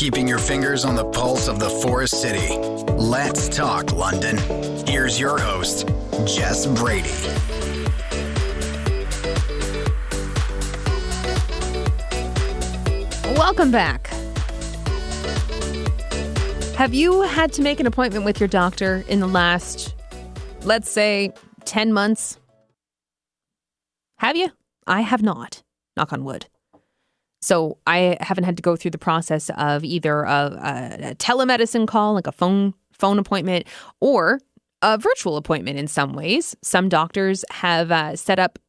keeping your fingers on the pulse of the Forest City. Let's talk London. Here's your host, Jess Brady. Welcome back. Have you had to make an appointment with your doctor in the last, let's say, 10 months? Have you? I have not. Knock on wood. So I haven't had to go through the process of either a telemedicine call, like a phone appointment, or a virtual appointment in some ways. Some doctors have set up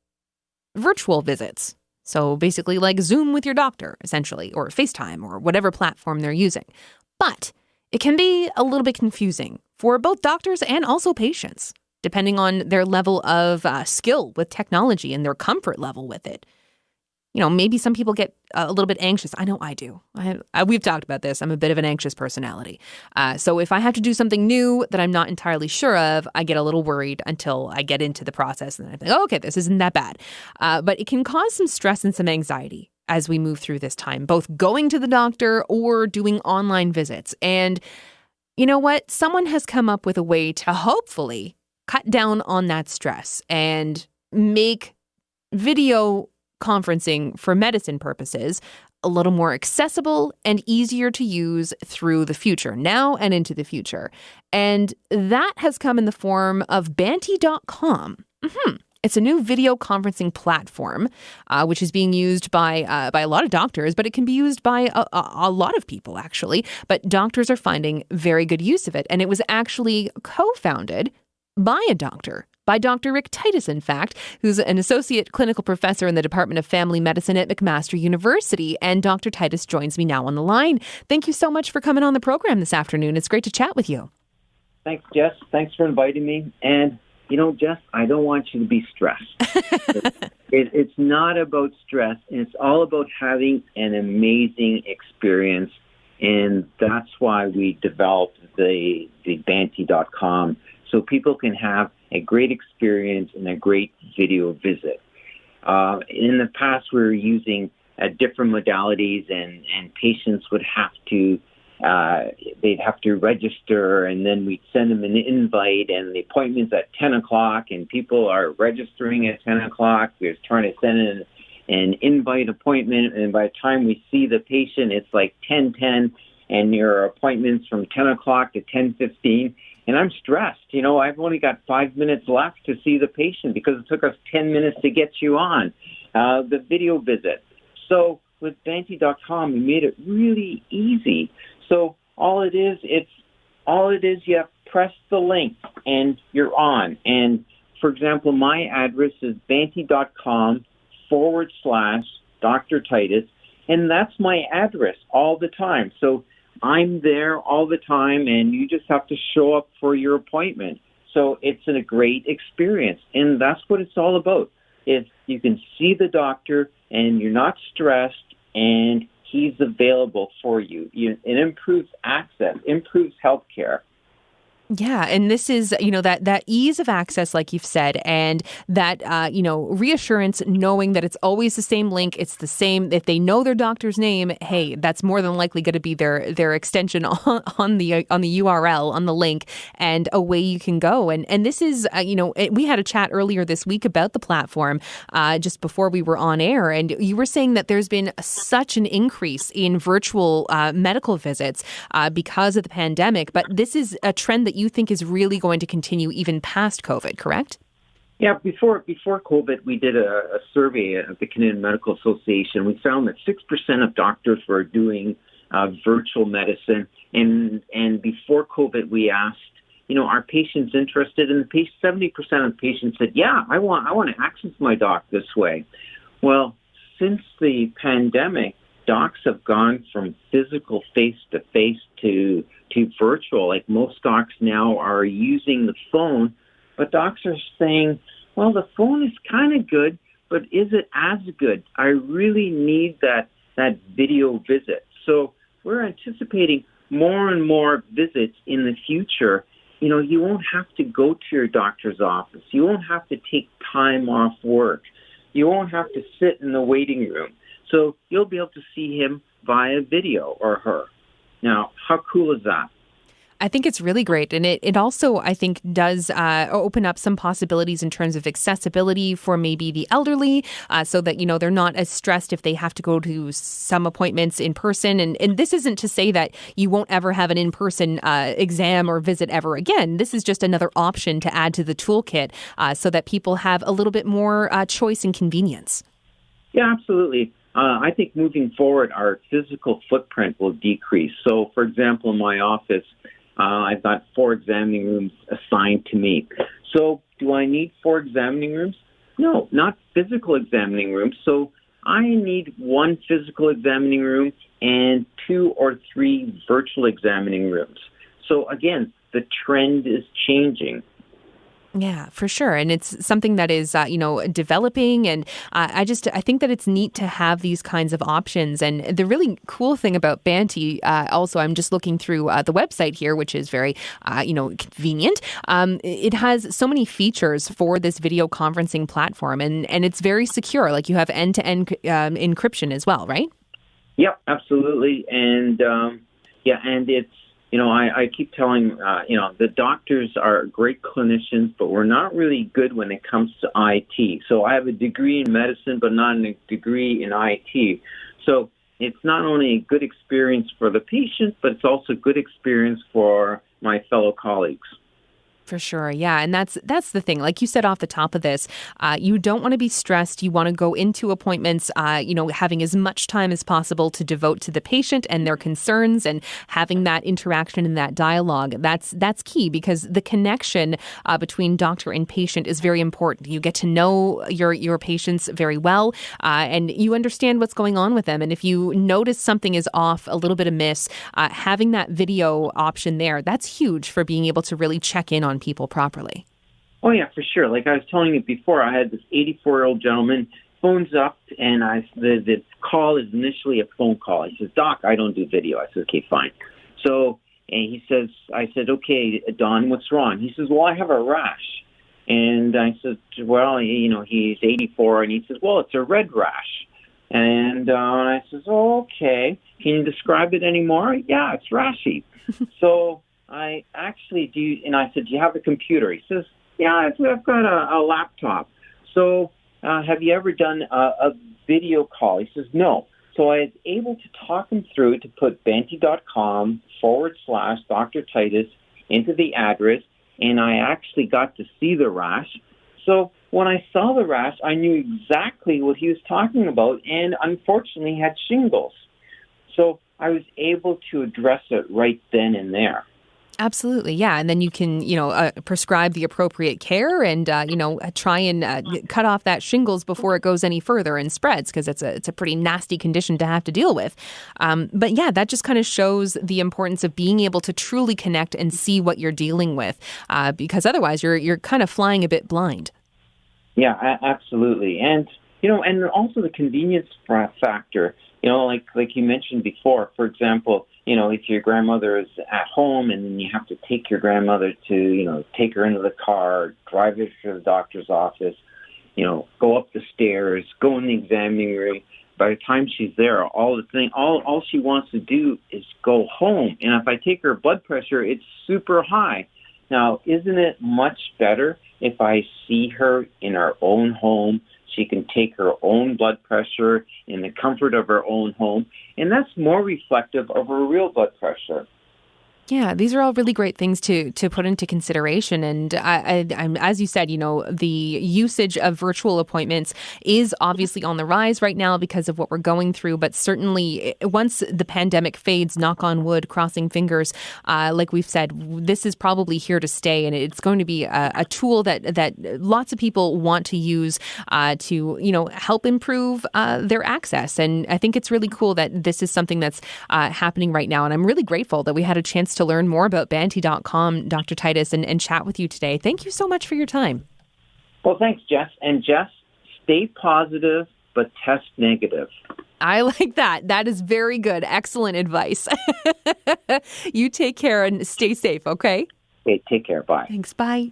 virtual visits. So basically like Zoom with your doctor, essentially, or FaceTime, or whatever platform they're using. But it can be a little bit confusing for both doctors and also patients, depending on their level of skill with technology and their comfort level with it. You know, maybe some people get a little bit anxious. I know I do. We've talked about this. I'm a bit of an anxious personality. So if I have to do something new that I'm not entirely sure of, I get a little worried until I get into the process. And then I think, oh, okay, this isn't that bad. But it can cause some stress and some anxiety as we move through this time, both going to the doctor or doing online visits. And you know what? Someone has come up with a way to hopefully cut down on that stress and make video conferencing for medicine purposes a little more accessible and easier to use through the future, now and into the future. And that has come in the form of Banty.com. It's a new video conferencing platform, which is being used by a lot of doctors, but it can be used by a lot of people, actually. But doctors are finding very good use of it. And it was actually co-founded by a doctor. By Dr. Rick Tytus, in fact, who's an associate clinical professor in the Department of Family Medicine at McMaster University. And Dr. Tytus joins me now on the line. Thank you so much for coming on the program this afternoon. It's great to chat with you. Thanks, Jess. Thanks for inviting me. And, you know, Jess, I don't want you to be stressed. It's not about stress. It's all about having an amazing experience. And that's why we developed the Banty.com, so people can have a great experience and a great video visit. In the past, we were using different modalities, and patients would have to they'd have to register, and then we'd send them an invite, and the appointment's at 10 o'clock, and people are registering at 10 o'clock. We're trying to send in an invite appointment, and by the time we see the patient, it's like 10:10, and your appointment's from 10 o'clock to 10:15. And I'm stressed. You know, I've only got 5 minutes left to see the patient because it took us 10 minutes to get you on the video visit. So with Banty.com, we made it really easy. So all it is, you have to press the link and you're on. And for example, my address is Banty.com /Dr. Tytus. And that's my address all the time. So I'm there all the time, and you just have to show up for your appointment. So it's a great experience, and that's what it's all about. If you can see the doctor, and you're not stressed, and he's available for you. It improves access, improves healthcare. Yeah. And this is, you know, that ease of access, like you've said, and that, reassurance knowing that it's always the same link. It's the same. If they know their doctor's name, hey, that's more than likely going to be their extension on the URL, on the link, and away you can go. And this is, we had a chat earlier this week about the platform just before we were on air. And you were saying that there's been such an increase in virtual medical visits because of the pandemic. But this is a trend that you think is really going to continue even past COVID, correct? Yeah, before COVID, we did a survey at the Canadian Medical Association. We found that 6% of doctors were doing virtual medicine. And before COVID, we asked, are patients interested? And 70% of patients said, yeah, I want to access my doc this way. Well, since the pandemic, docs have gone from physical face-to-face to virtual. Like most docs now are using the phone, but docs are saying, well, the phone is kind of good, but is it as good? I really need that video visit. So we're anticipating more and more visits in the future. You won't have to go to your doctor's office. You won't have to take time off work. You won't have to sit in the waiting room. So you'll be able to see him via video or her. Now, how cool is that? I think it's really great. And it also, I think, does open up some possibilities in terms of accessibility for maybe the elderly so that, they're not as stressed if they have to go to some appointments in person. And this isn't to say that you won't ever have an in-person exam or visit ever again. This is just another option to add to the toolkit so that people have a little bit more choice and convenience. Yeah, absolutely. I think moving forward, our physical footprint will decrease. So, for example, in my office, I've got 4 examining rooms assigned to me. So do I need 4 examining rooms? No, not physical examining rooms. So I need 1 physical examining room and 2 or 3 virtual examining rooms. So again, the trend is changing. Yeah, for sure. And it's something that is, developing. And I think that it's neat to have these kinds of options. And the really cool thing about Banty, also, I'm just looking through the website here, which is very, convenient. It has so many features for this video conferencing platform, and it's very secure. Like you have end-to-end encryption as well, right? Yep, absolutely. And and it's, I keep telling, the doctors are great clinicians, but we're not really good when it comes to IT. So I have a degree in medicine, but not a degree in IT. So it's not only a good experience for the patient, but it's also a good experience for my fellow colleagues. For sure. Yeah. And that's the thing. Like you said off the top of this, you don't want to be stressed. You want to go into appointments, having as much time as possible to devote to the patient and their concerns and having that interaction and that dialogue. That's key because the connection between doctor and patient is very important. You get to know your patients very well and you understand what's going on with them. And if you notice something is off, a little bit amiss, having that video option there, that's huge for being able to really check in on people properly. Oh, yeah, for sure. Like I was telling you before, I had this 84-year-old gentleman, phones up, and the call is initially a phone call. He says, "Doc, I don't do video." I said, "Okay, fine." So, and I said, "Okay, Don, what's wrong?" He says, "Well, I have a rash." And I said, "Well, he's 84, and he says, "Well, it's a red rash." And I says, "Oh, okay. Can you describe it anymore?" "Yeah, it's rashy." So I actually do, and I said, "Do you have a computer?" He says, "Yeah, I've got a laptop." So have you ever done a video call? He says, "No." So I was able to talk him through to put banty.com/Dr. Tytus into the address, and I actually got to see the rash. So when I saw the rash, I knew exactly what he was talking about, and unfortunately had shingles. So I was able to address it right then and there. Absolutely. Yeah. And then you can, prescribe the appropriate care and, try and cut off that shingles before it goes any further and spreads because it's a pretty nasty condition to have to deal with. But yeah, that just kind of shows the importance of being able to truly connect and see what you're dealing with because otherwise you're kind of flying a bit blind. Yeah, absolutely. And, and also the convenience factor, like you mentioned before, for example, if your grandmother is at home and then you have to take your grandmother to, take her into the car, drive her to the doctor's office, go up the stairs, go in the examining room. By the time she's there, all she wants to do is go home. And if I take her blood pressure, it's super high. Now, isn't it much better if I see her in her own home? She can take her own blood pressure in the comfort of her own home, and that's more reflective of her real blood pressure. Yeah, these are all really great things to put into consideration. And I'm, as you said, the usage of virtual appointments is obviously on the rise right now because of what we're going through. But certainly once the pandemic fades, knock on wood, crossing fingers, like we've said, this is probably here to stay. And it's going to be a tool that lots of people want to use to, help improve their access. And I think it's really cool that this is something that's happening right now. And I'm really grateful that we had a chance to learn more about Banty.com, Dr. Tytus, and chat with you today. Thank you so much for your time. Well, thanks, Jess. And Jess, stay positive, but test negative. I like that. That is very good. Excellent advice. You take care and stay safe, okay? Okay, take care. Bye. Thanks. Bye.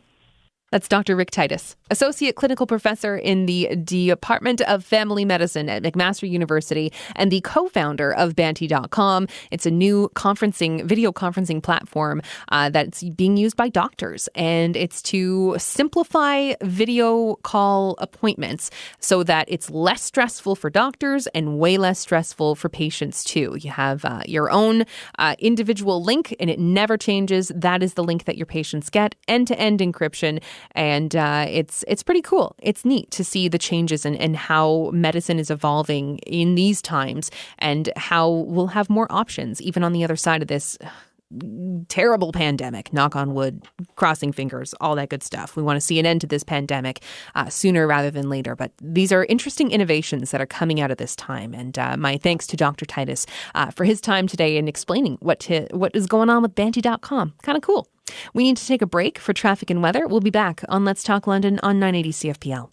That's Dr. Rick Tytus, Associate Clinical Professor in the Department of Family Medicine at McMaster University and the co-founder of Banty.com. It's a new video conferencing platform that's being used by doctors, and it's to simplify video call appointments so that it's less stressful for doctors and way less stressful for patients too. You have your own individual link, and it never changes. That is the link that your patients get, end-to-end encryption. And it's pretty cool. It's neat to see the changes and how medicine is evolving in these times and how we'll have more options even on the other side of this terrible pandemic. Knock on wood, crossing fingers, all that good stuff. We want to see an end to this pandemic sooner rather than later. But these are interesting innovations that are coming out of this time. And my thanks to Dr. Tytus for his time today in explaining what is going on with Banty.com. Kind of cool. We need to take a break for traffic and weather. We'll be back on Let's Talk London on 980 CFPL.